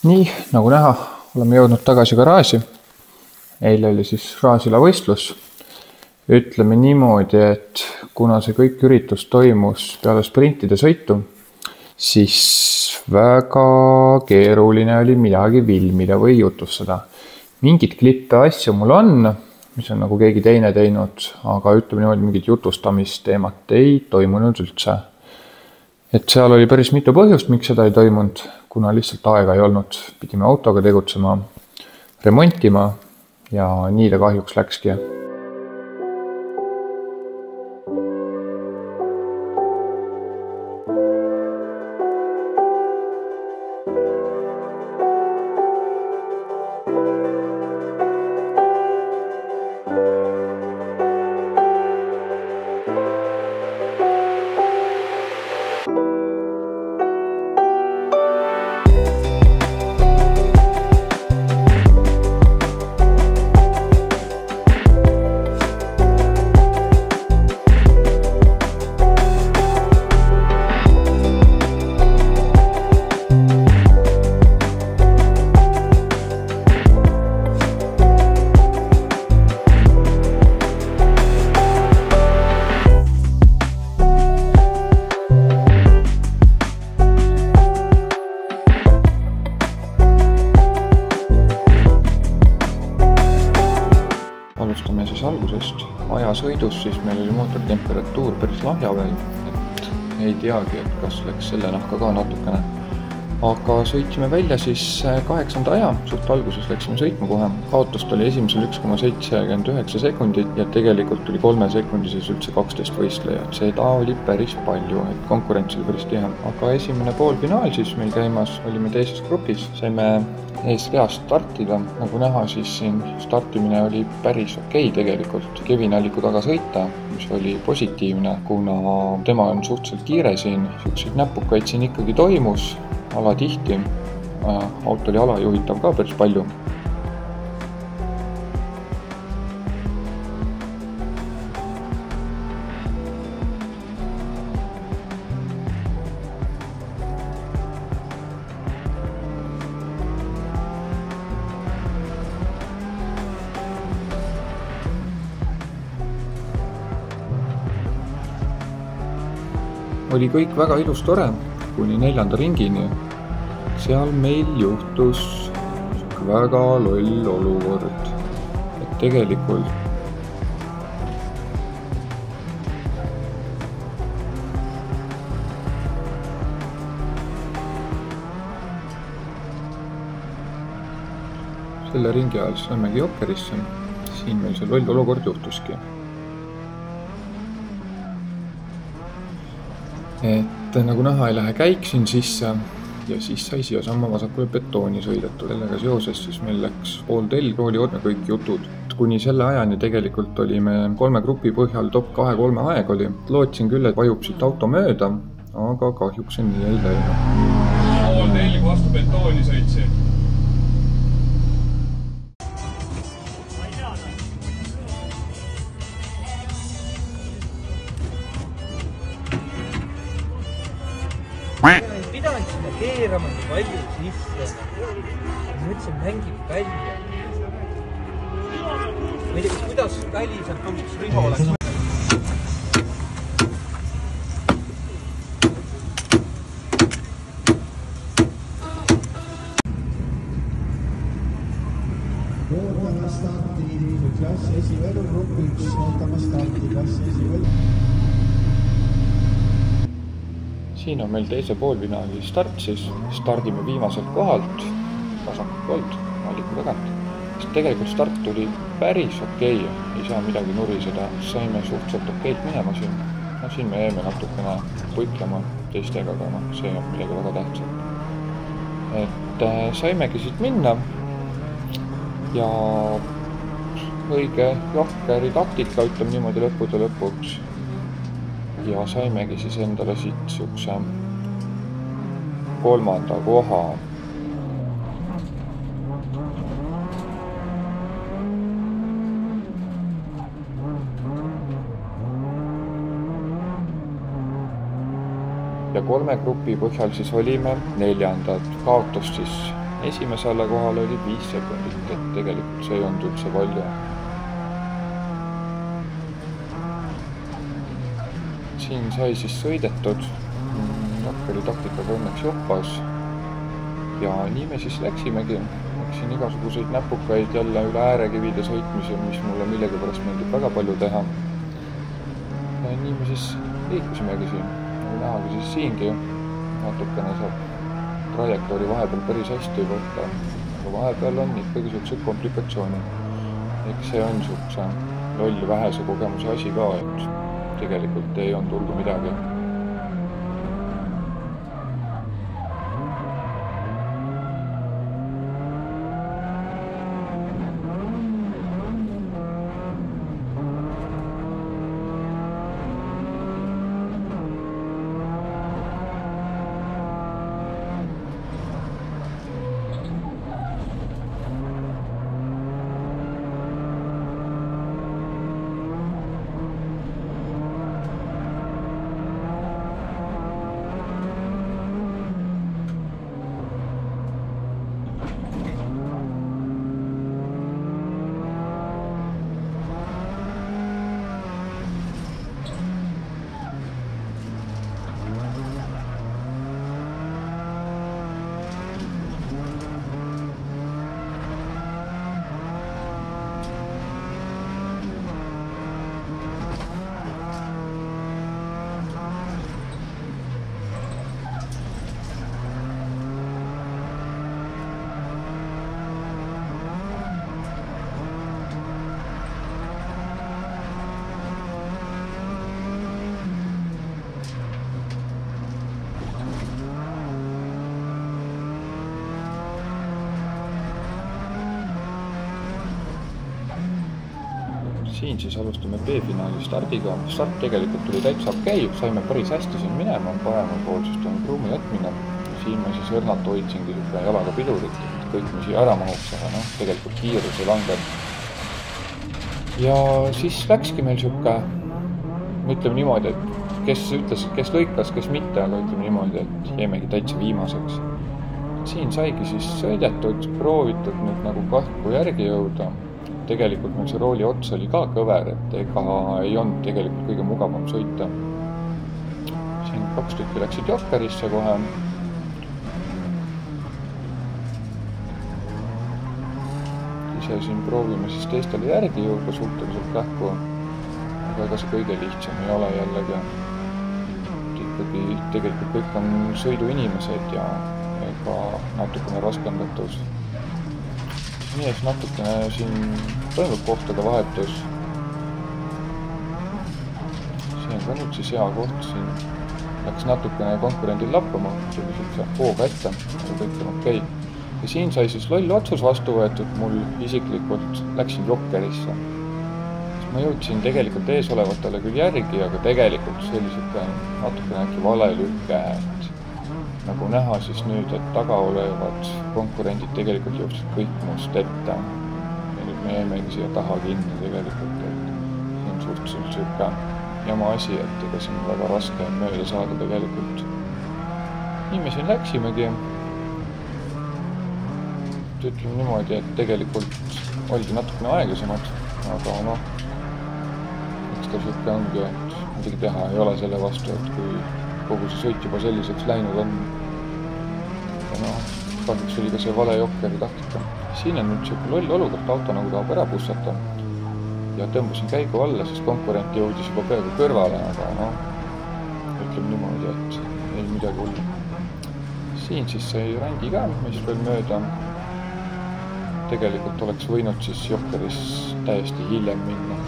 Nii, nagu näha, oleme jõudnud tagasi garaaži. Eile oli siis Raasila võistlus. Ütleme niimoodi, et kuna see kõik üritus toimus peale sprintide sõitu, siis väga keeruline oli midagi filmida või jutustada. Mingid klippe asju mul on, mis on nagu keegi teine teinud, aga ütleme niimoodi, mingid jutustamisteemat ei toimunud üldse. Et seal oli päris mitu põhjust, miks seda ei toimunud, kuna lihtsalt aega ei olnud. Pidime autoga tegutsema, remontima ja nii ta kahjuks läkski. Alustame siis algusest. Ajasõidus siis meil oli mootortemperatuur päris lahja veel, et ei teagi, et kas läks selle nahka ka natukene. Aga sõitsime välja siis 8. aja, suht alguses läksime sõitma kohe. Kaotust oli esimesel 1,79 sekundit ja tegelikult tuli 3 sekundi siis üldse 12 võistlejat. Seda oli päris palju, et konkurents oli päris tihe. Aga esimene poolfinaal siis meil käimas, olime teises grupis, saime eesreast startida. Nagu näha, siis siin startimine oli päris okei tegelikult. Kevin Alliku taga sõita, mis oli positiivne, kuna tema on suhteliselt kiire siin. Sükseid näpukaid siin ikkagi toimus. Ala tihti, auto oli alajuhitav ka päris palju. Oli kõik väga ilus tore, kuni 4. ringini. Seal meil juhtus väga loll olukord, et tegelikult selle ringi ajal saimegi Jokkerisse, siin meil see loll olukord juhtuski. Et nagu näha, ei lähe käik siin sisse ja siis sai siia samma vasakule betooni sõidetud. Sellega seoses siis meil läks pool telg, oli kõik jutud. Kuni selle ajani tegelikult olime 3 grupi põhjal top 2-3 aeg oli. Lootsin küll, et vajub siit auto mööda, aga kahjuks see nii ei läinud. Pool telg vastu betooni sõitsin. Pidanud sinna keerama nii palju sisse. Nüüd see mängib välja. Ma ei tea, kuidas väli sealt tõmbus Riho oleks. Ootame starti klass esivedu grupp 1. Ootame starti klass esivedu. Siin on meil teise poolfinaali start siis. Stardime viimaselt kohalt, vasakult poolt, Alliku tagant. Tegelikult start tuli päris okei, ei saa midagi nuriseda. Saime suhteliselt okeilt minema siin. No, siin me jäime natukene võitlema teistega, aga see on midagi väga tähtsat. Et saimegi siit minna ja õige Jokkeri taktika, ütleme niimoodi lõppude lõpuks. Ja saimegi siis endale siit sihukese 3. koha. ja 3 grupi põhjal siis olime 4. Kaotust siis esimesele kohale oli 5 sekundit, et tegelikult see ei olnud üldse palju. Siin sai siis sõidetud, Jokkeri taktikaga õnneks joppas ja nii me siis läksimegi. Läksin igasuguseid näpukaid jälle üle äärekivide sõitmise, mis mulle millegipärast meeldib väga palju teha. Ja nii me siis liikusimegi siin. Nähagi siis siingi natukene saab trajektoori vahepeal päris hästi võtta, aga vahepeal on ikkagi sellised komplikatsioonid. Eks see on selline loll vähese kogemuse asi ka, et tegelikult ei olnud hullu midagi. Siin siis alustame B-finaali stardiga. Start tegelikult tuli täitsa okei, saime päris hästi siin minema, paremal pool siis toimub ruumi jätmine. Siin ma siis õrnalt hoidsingi jalaga pidurit, et kõik me siia ära mahuks, aga tegelikult kiirus ei langeb. Ja siis läkski meil siuke, ütleme niimoodi, et kes ütles, kes lõikas, kes mitte, aga ütleme niimoodi, et jäimegi täitsa viimaseks. Siin saigi siis sõidetud, proovitud nüüd nagu kahku järgi jõuda. Tegelikult meil see rooli ots oli ka kõver, et ega ei olnud tegelikult kõige mugavam sõita. Siin 2 tükki läksid Jokkerisse kohe. Ise siin proovime siis teistele järgi jõuda suhteliselt kähku, aga ega see kõige lihtsam ei ole jällegi. Ikkagi tegelikult kõik on sõiduinimesed ja ega natukene raskendatus. Nii ees natukene siin toimub kohtade vahetus. See on ka nüüd siis hea koht, siin läks natukene konkurendil lappama, selliselt hooga ette, aga kõik on okei. Ja siin sai siis loll otsus vastu võetud, mul isiklikult läksin Jokkerisse. Ma jõudsin tegelikult eesolevatele küll järgi, aga tegelikult sellised natukene äkki vale lükke. Nagu näha siis nüüd, et taga olevad konkurendid tegelikult jõudsid kõik must ette. Ja nüüd me jäimegi siia taha kinni tegelikult, et see on suhteliselt siuke jama asi, et ega siin väga raske on mööda saada tegelikult. Nii me siin läksimegi. Ütleme niimoodi, et tegelikult oldi natukene aeglasemad, aga eks ta siuke ongi, et midagi teha ei ole selle vastu, et kui kogu see sõit juba selliseks läinud on. Ja kahjuks oli ka see vale Jokkeri taktika. Siin on nüüd siuke loll olukord, auto nagu tahab ära pussata. Ja tõmbusin käigu alla, sest konkurent jõudis juba peaaegu kõrvale, aga ütleme niimoodi, et ei midagi hullu. Siin siis sai Randi ka meist veel mööda. Tegelikult oleks võinud siis Jokkeris täiesti hiljem minna.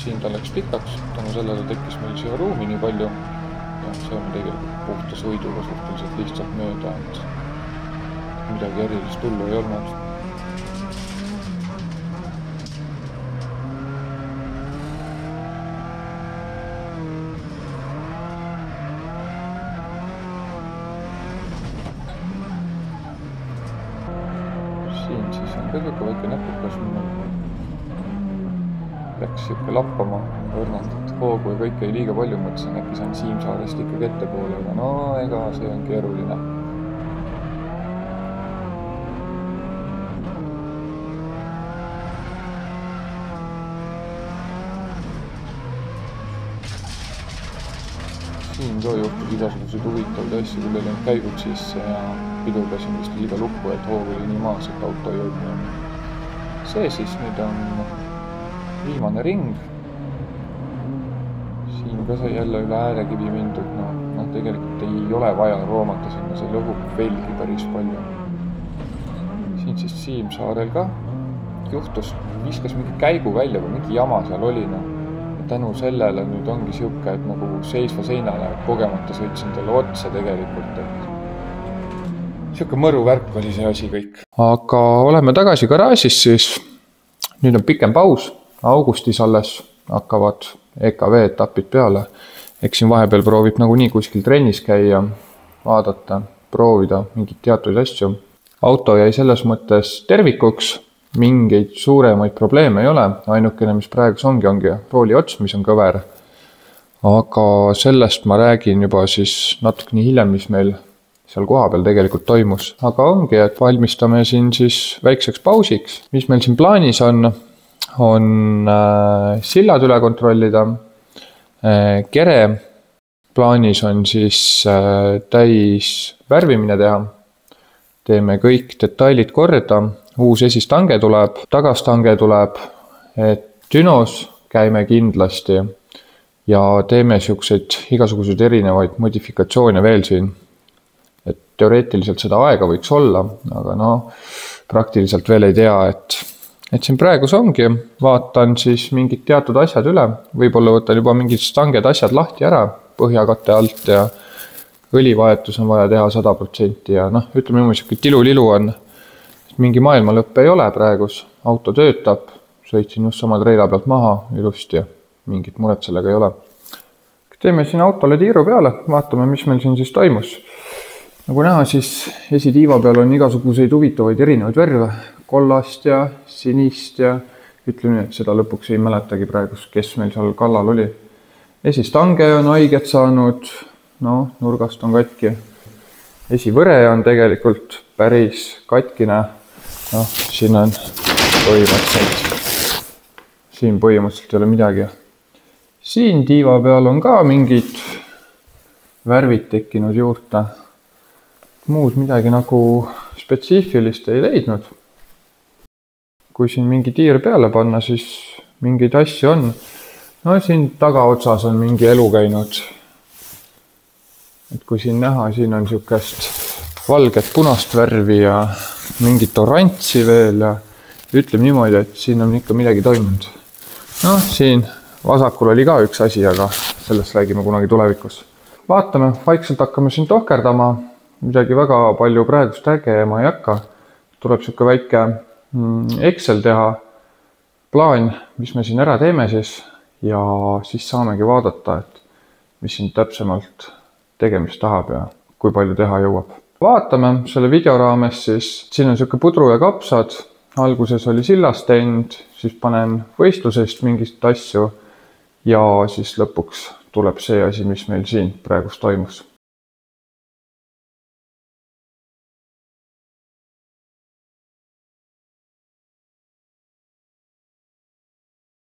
Siin ta läks pikaks, tänu sellele tekkis meil siia ruumi nii palju ja see on tegelikult puhta sõiduga suhteliselt lihtsalt mööda, et midagi erilist tullu ei olnud. Siin siis on ka väike näpukas minul. läks siuke lappama, õrnalt hoogu ja kõike ei liiga palju, mõtlesin, äkki saan Siimsaarest ikkagi ettepoole, aga no ega see on keeruline. Siin ka juhtus igasuguseid huvitavaid asju, küll ei läinud käigud sisse ja pidurdasin vist liiga lukku, et hoog oli nii maas, et auto ei jõudnud. See siis nüüd on viimane ring. Siin ka sai jälle üle äärekivi mindud, no tegelikult ei ole vaja roomata sinna, see lõhub veelgi päris palju. Siin siis Siimsaarel ka juhtus, viskas mingi käigu välja või mingi jama seal oli, tänu sellele nüüd ongi siuke, et nagu seisva seinale kogemata sõitsin talle otsa tegelikult, et siuke mõru värk oli see asi kõik. Aga oleme tagasi garaažis siis. Nüüd on pikem paus, augustis alles hakkavad EKV etapid peale. Eks siin vahepeal proovib nagunii kuskil trennis käia, vaadata, proovida mingit teatuid asju. Auto jäi selles mõttes tervikuks. Mingeid suuremaid probleeme ei ole, ainukene, mis praegus ongi rooli ots, mis on kõver. Aga sellest ma räägin juba siis natuke nii hiljem, mis meil seal kohapeal tegelikult toimus. Aga ongi, et valmistame siin siis väikseks pausiks. Mis meil siin plaanis on sillad üle kontrollida. Kere plaanis on siis täis värvimine teha. Teeme kõik detailid korda. Uus esistange tuleb, tagastange tuleb, et dünos käime kindlasti ja teeme siukseid igasuguseid erinevaid modifikatsioone veel siin. Et teoreetiliselt seda aega võiks olla, aga praktiliselt veel ei tea, et siin praegus ongi, vaatan siis mingid teatud asjad üle, võib-olla võtan juba mingid stanged asjad lahti ära põhjakatte alt ja õlivahetus on vaja teha 100% ja ütleme niimoodi, siuke tilu-lilu on. Mingi maailma lõpp ei ole praegus, auto töötab, sõitsin just sama treila pealt maha ilusti ja mingit muret sellega ei ole. Teeme siin autole tiiru peale, vaatame, mis meil siin siis toimus. Nagu näha, siis esitiiva peal on igasuguseid huvitavaid erinevaid värve, kollast ja sinist ja ütleme nii, et seda lõpuks ei mäletagi praegus, kes meil seal kallal oli. Esistange on haiget saanud, nurgast on katki. Esivõre on tegelikult päris katkine. Siin on põhimõtteliselt ei ole midagi. Siin tiiva peal on ka mingid värvid tekkinud juurde. Muud midagi nagu spetsiifilist ei leidnud. Kui siin mingi tiir peale panna, siis mingeid asju on. Siin tagaotsas on mingi elu käinud. Et kui siin näha, siin on siukest valget punast värvi ja mingit orantsi veel ja ütleme niimoodi, et siin on ikka midagi toimunud. Siin vasakul oli ka üks asi, aga sellest räägime kunagi tulevikus. Vaatame, vaikselt hakkame siin tohkerdama, midagi väga palju praegust räägema ei hakka. Tuleb siuke väike Excel teha, plaan, mis me siin ära teeme siis ja siis saamegi vaadata, et mis siin täpsemalt tegemist tahab ja kui palju teha jõuab. Vaatame selle video raames siis, siin on siuke pudru ja kapsad, alguses oli sillast teinud, siis panen võistlusest mingist asju ja siis lõpuks tuleb see asi, mis meil siin praegust toimus.